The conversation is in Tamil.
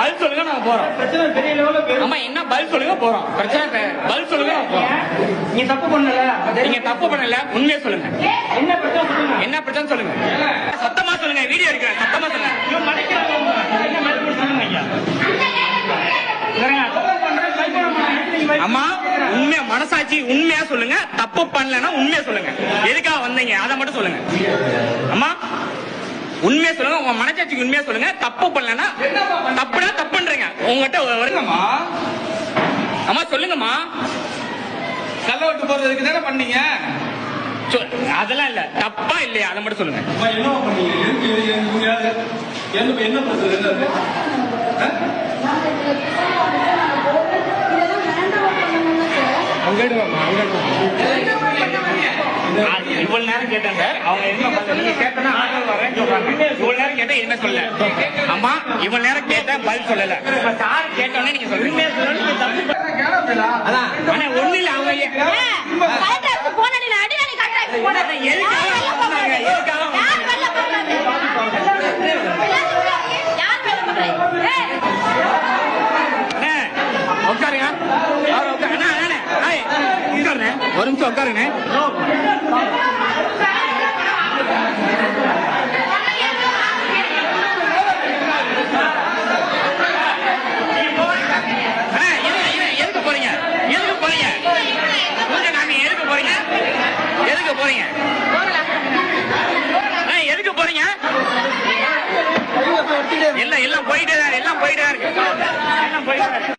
பதில் சொல்லுங்க நாங்க போறோம். பிரச்சனை பெரிய லெவல்ல போயிடும். ஆமா என்ன பதில் சொல்லுங்க போறோம். பிரச்சனை பதில் சொல்லுங்க நாங்க போறோம். நீங்க தப்பு பண்ணல. நீங்க தப்பு பண்ணல, உண்மையை சொல்லுங்க. என்ன பிரச்சனை சொல்லுங்க. என்ன பிரச்சனை சொல்லுங்க. சத்தமா சொல்லுங்க, வீடியோ இருக்கு, சத்தமா சொல்லுங்க. இவன் மறைக்கிறாங்க. என்ன மறைப்பு சொல்லுங்க ஐயா. தப்பு பண்றேன் ட்ரை பண்ண மாட்டேன். அம்மா உண்மையா மனசாட்சி உண்மையா சொல்லுங்க. தப்பு பண்ணலன்னா உண்மையா சொல்லுங்க. எதுக்காக வந்தீங்க அதை மட்டும் சொல்லுங்க. அம்மா உண்மையா சொல்லுங்க. உங்க மனசாட்சிக்கு உண்மையா சொல்லுங்க. தப்பு பண்ணலன்னா தப்புனா தப்புன்றீங்க. உங்ககிட்ட வருங்கம்மா. அம்மா சொல்லுங்கம்மா. கல்ல விட்டு போறதுக்கு தானே பண்ணீங்க. அதெல்லாம் இல்ல, தப்பா இல்லையா அதை மட்டும் சொல்லுங்க. என்ன பண்ணீங்க? என்ன பிரச்சனை? இவ்வளவு நேரம் கேட்டேன் சார். அவங்க என்ன நீங்க கேட்டா ஆட்கள் வரேன்னு சொல்றாங்க. இவ்வளவு நேரம் கேட்டா என்ன சொல்ல. அம்மா இவ்வளவு நேரம் கேட்டா பதில் சொல்லல. சார் கேட்டோன்னே நீங்க சொல்லுங்க. ஆனா ஒண்ணு இல்ல, அவங்க உட்காருங்க. ஒரு நிமிஷம் உட்காருங்க. எதுக்கு போறீங்க? எதுக்கு போறீங்க? எதுக்கு போறீங்க? எதுக்கு போறீங்க? எதுக்கு போறீங்க? எல்லாம் போயிட்டே தான் இருக்கு. எல்லாம் போயிட்டே தான் இருக்கு.